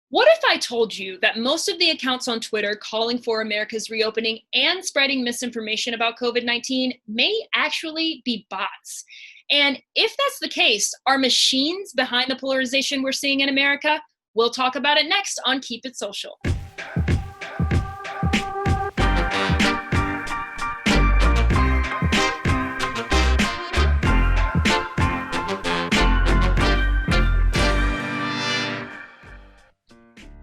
What if I told you that most of the accounts on Twitter calling for America's reopening and spreading misinformation about COVID-19 may actually be bots? And if that's the case, are machines behind the polarization we're seeing in America? We'll talk about it next on Keep It Social.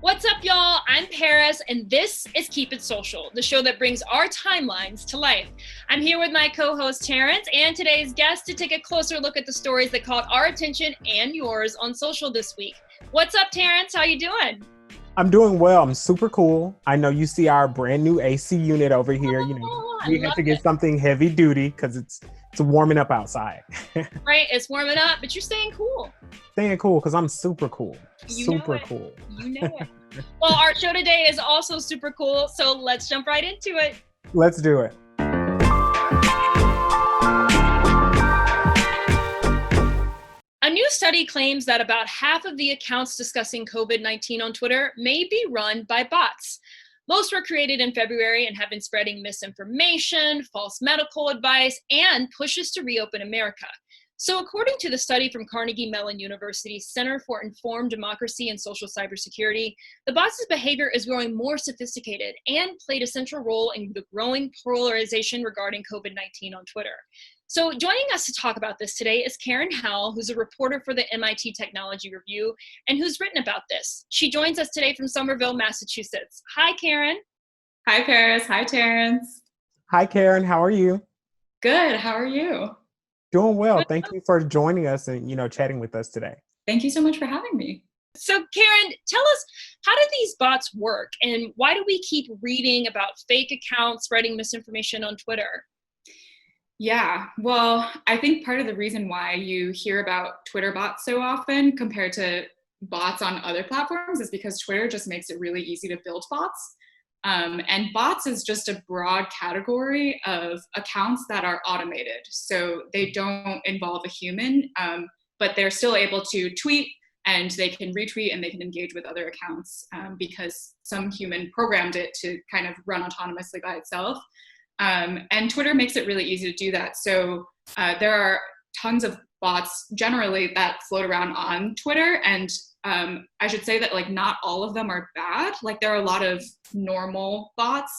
What's up, y'all? I'm Paris, and this is Keep It Social, the show that brings our timelines to life. I'm here with my co-host, Terrence, and today's guest to take a closer look at the stories that caught our attention and yours on social this week. What's up, Terrence? How you doing? I'm doing well. I'm super cool. I know you see our brand new AC unit over here. We had to get something heavy duty because it's warming up outside. Right, it's warming up, but you're staying cool. Staying cool because I'm super cool. Super cool. You know it. Well, our show today is also super cool, so let's jump right into it. Let's do it. A new study claims that about half of the accounts discussing COVID-19 on Twitter may be run by bots. Most were created in February and have been spreading misinformation, false medical advice, and pushes to reopen America. So according to the study from Carnegie Mellon University's Center for Informed Democracy and Social Cybersecurity, the bots' behavior is growing more sophisticated and played a central role in the growing polarization regarding COVID-19 on Twitter. So joining us to talk about this today is Karen Howell, who's a reporter for the MIT Technology Review and who's written about this. She joins us today from Somerville, Massachusetts. Hi, Karen. Hi, Paris. Hi, Terrence. Hi, Karen. How are you? Good. How are you? Doing well. Thank you for joining us and, chatting with us today. Thank you so much for having me. So Karen, tell us, how do these bots work and why do we keep reading about fake accounts spreading misinformation on Twitter? Yeah, well, I think part of the reason why you hear about Twitter bots so often compared to bots on other platforms is because Twitter just makes it really easy to build bots. And bots is just a broad category of accounts that are automated. So they don't involve a human, but they're still able to tweet and they can retweet and they can engage with other accounts because some human programmed it to kind of run autonomously by itself. And Twitter makes it really easy to do that. So there are tons of bots generally that float around on Twitter. And I should say that not all of them are bad. There are a lot of normal bots.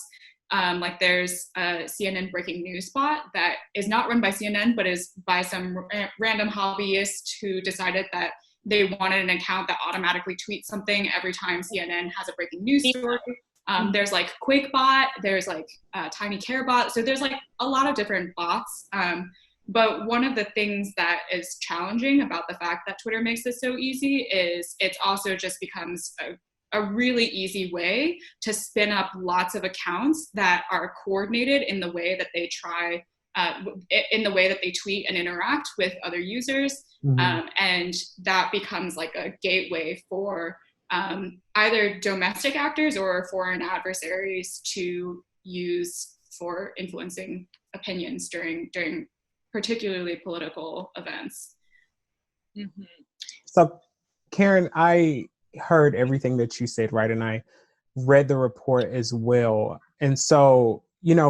There's a CNN breaking news bot that is not run by CNN, but is by some random hobbyist who decided that they wanted an account that automatically tweets something every time CNN has a breaking news story. There's QuakeBot, there's Tiny Care Bot. So there's a lot of different bots. But one of the things that is challenging about the fact that Twitter makes this so easy is it also just becomes a really easy way to spin up lots of accounts that are coordinated in the way that they in the way that they tweet and interact with other users. Mm-hmm. And that becomes a gateway for either domestic actors or foreign adversaries to use for influencing opinions during particularly political events. Mm-hmm. So, Karen, I heard everything that you said, right? And I read the report as well. And so,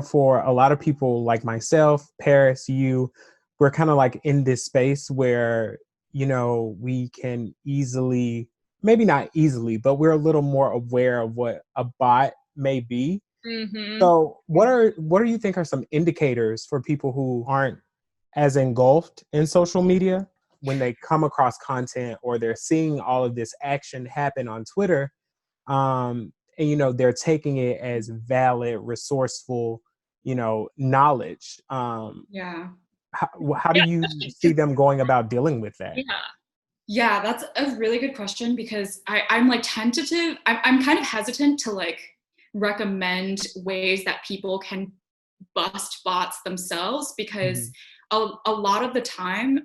for a lot of people like myself, Paris, we're kind of in this space where, we can easily, maybe not easily, but we're a little more aware of what a bot may be. Mm-hmm. So what do you think are some indicators for people who aren't as engulfed in social media when they come across content or they're seeing all of this action happen on Twitter, and they're taking it as valid, resourceful, knowledge? Yeah. How do you see them going about dealing with that? Yeah, that's a really good question because I'm tentative. I'm kind of hesitant to recommend ways that people can bust bots themselves because a lot of the time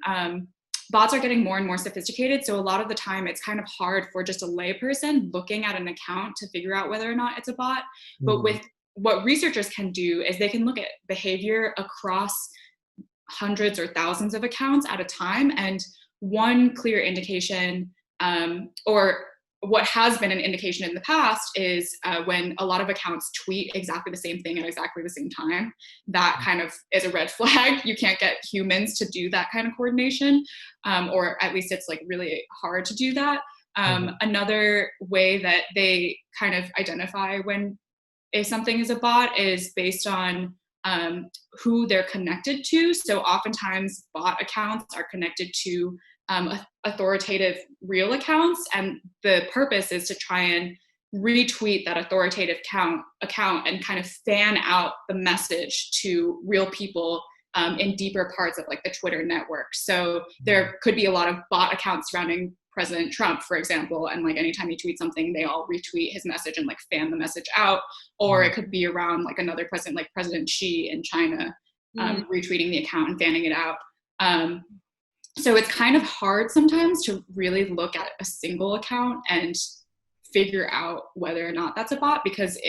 bots are getting more and more sophisticated. So a lot of the time it's kind of hard for just a layperson looking at an account to figure out whether or not it's a bot. But with what researchers can do is they can look at behavior across hundreds or thousands of accounts at a time. And one clear indication or what has been an indication in the past is when a lot of accounts tweet exactly the same thing at exactly the same time, that kind of is a red flag. You can't get humans to do that kind of coordination, or at least it's like really hard to do that. Another way that they kind of identify when if something is a bot is based on who they're connected to. So oftentimes bot accounts are connected to authoritative real accounts, and the purpose is to try and retweet that authoritative account and kind of fan out the message to real people in deeper parts of like the Twitter network. So there could be a lot of bot accounts surrounding President Trump, for example, and like anytime he tweets something, they all retweet his message and like fan the message out. Or it could be around like another president, like President Xi in China, retweeting the account and fanning it out. So it's kind of hard sometimes to really look at a single account and figure out whether or not that's a bot, because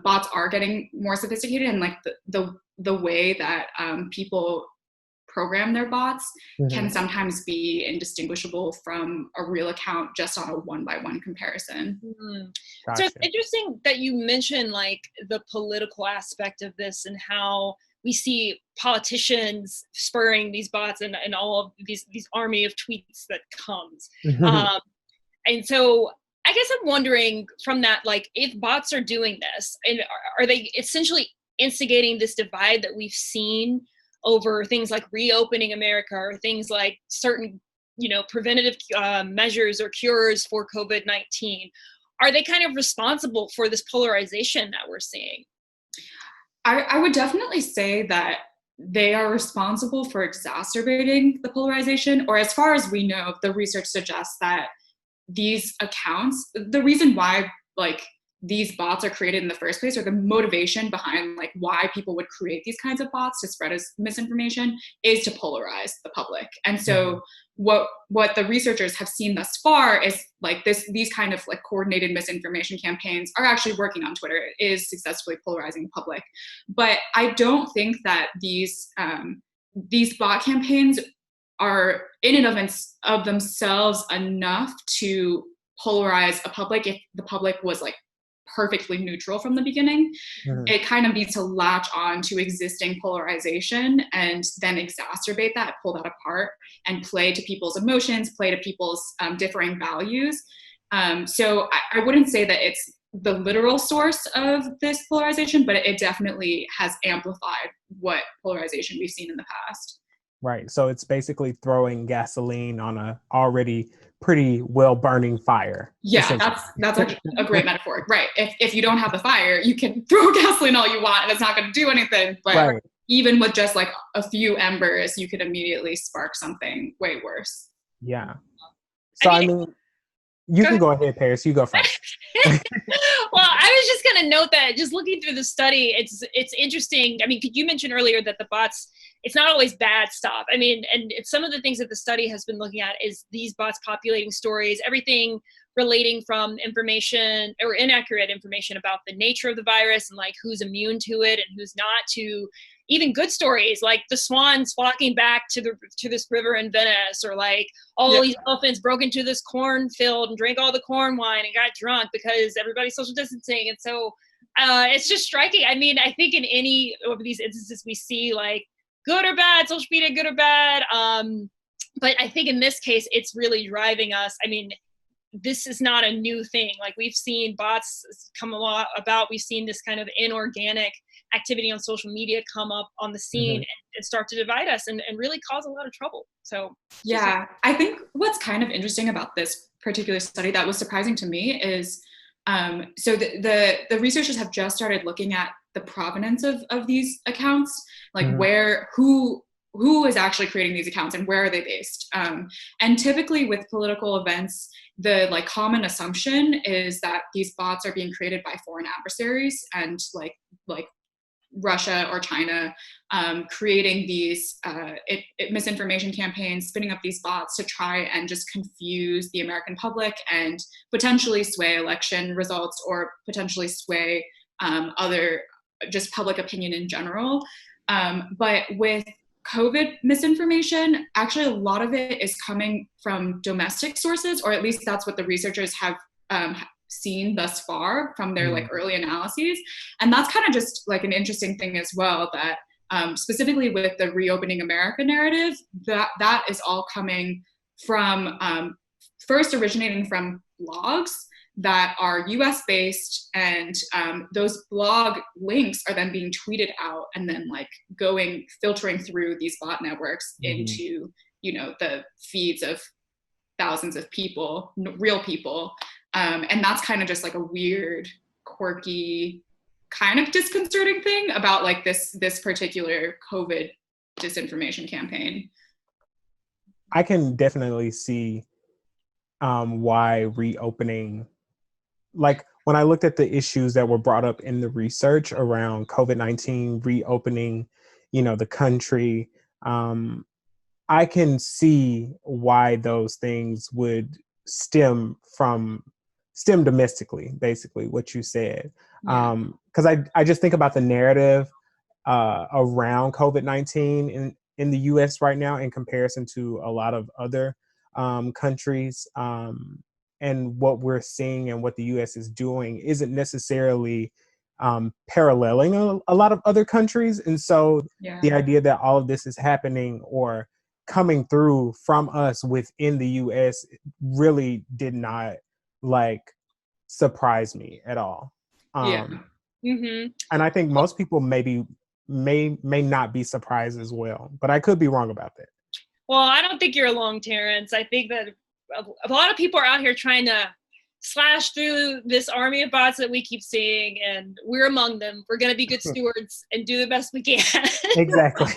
bots are getting more sophisticated, and like the way that people program their bots can sometimes be indistinguishable from a real account just on a one-by-one comparison. Gotcha. So it's interesting that you mentioned like the political aspect of this and how we see politicians spurring these bots and all of these army of tweets that comes. And so I guess I'm wondering from that, like if bots are doing this, and are they essentially instigating this divide that we've seen over things like reopening America or things like certain, preventative measures or cures for COVID-19? Are they kind of responsible for this polarization that we're seeing? I would definitely say that they are responsible for exacerbating the polarization, or as far as we know, the research suggests that these accounts, the reason why like these bots are created in the first place, or the motivation behind like why people would create these kinds of bots to spread as misinformation, is to polarize the public. And so what the researchers have seen thus far is like these kind of like coordinated misinformation campaigns are actually working on Twitter. It is successfully polarizing the public. But I don't think that these bot campaigns are in and of themselves enough to polarize a public if the public was like perfectly neutral from the beginning. It kind of needs to latch on to existing polarization and then exacerbate that, pull that apart, and play to people's emotions, play to people's differing values. So I wouldn't say that it's the literal source of this polarization, but it definitely has amplified what polarization we've seen in the past. Right. So it's basically throwing gasoline on a already pretty well burning fire. Yeah, that's a great metaphor. Right. If you don't have the fire, you can throw gasoline all you want and it's not going to do anything. But even with just like a few embers, you could immediately spark something way worse. Yeah. So I mean you can go ahead, Paris. You go first. Well, I was just going to note that just looking through the study, it's interesting. I mean, you mentioned earlier that the bots, it's not always bad stuff. I mean, and some of the things that the study has been looking at is these bots populating stories, everything relating from information or inaccurate information about the nature of the virus and like who's immune to it and who's not, to even good stories like the swans flocking back to this river in Venice, or like these elephants broke into this cornfield and drank all the corn wine and got drunk because everybody's social distancing. And so it's just striking. I mean, I think in any of these instances we see like good or bad, social media, good or bad. But I think in this case, it's really driving us. I mean, this is not a new thing. Like we've seen bots come about. We've seen this kind of inorganic activity on social media come up on the scene and start to divide us and really cause a lot of trouble. So yeah, I think what's kind of interesting about this particular study that was surprising to me is so the researchers have just started looking at the provenance of these accounts, like who is actually creating these accounts and where are they based. And typically with political events, the like common assumption is that these bots are being created by foreign adversaries, and like Russia or China creating these misinformation campaigns, spinning up these bots to try and just confuse the American public and potentially sway election results or potentially sway other just public opinion in general. But with COVID misinformation, actually a lot of it is coming from domestic sources, or at least that's what the researchers have seen thus far from their like early analyses. And that's kind of just like an interesting thing as well, that specifically with the Reopening America narrative, that is all coming from first originating from blogs that are US based, and those blog links are then being tweeted out and then like filtering through these bot networks into, you know, the feeds of thousands of people, real people. And that's kind of just like a weird, quirky, kind of disconcerting thing about like this particular COVID disinformation campaign. I can definitely see why reopening, like when I looked at the issues that were brought up in the research around COVID-19 reopening, you know, the country, I can see why those things would stem domestically, basically what you said. Because I just think about the narrative around COVID-19 in the US right now in comparison to a lot of other countries. And what we're seeing and what the US is doing isn't necessarily paralleling a lot of other countries. And so the idea that all of this is happening or coming through from us within the US really did not like surprise me at all. And I think most people may not be surprised as well, but I could be wrong about that. Well, I don't think you're alone, Terrence. I think that a lot of people are out here trying to slash through this army of bots that we keep seeing, and we're among them. We're going to be good stewards and do the best we can. Exactly.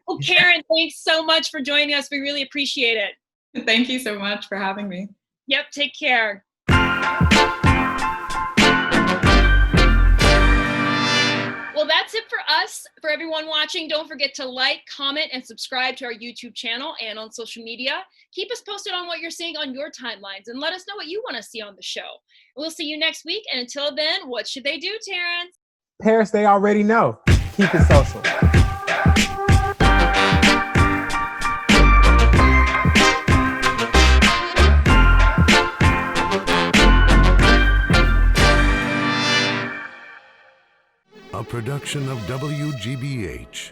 Well, Karen, thanks so much for joining us. We really appreciate it. Thank you so much for having me. Yep, take care. Well, that's it for us. For everyone watching, don't forget to like, comment, and subscribe to our YouTube channel and on social media. Keep us posted on what you're seeing on your timelines and let us know what you want to see on the show. We'll see you next week. And until then, what should they do, Terrence? Paris, they already know. Keep it social. A production of WGBH.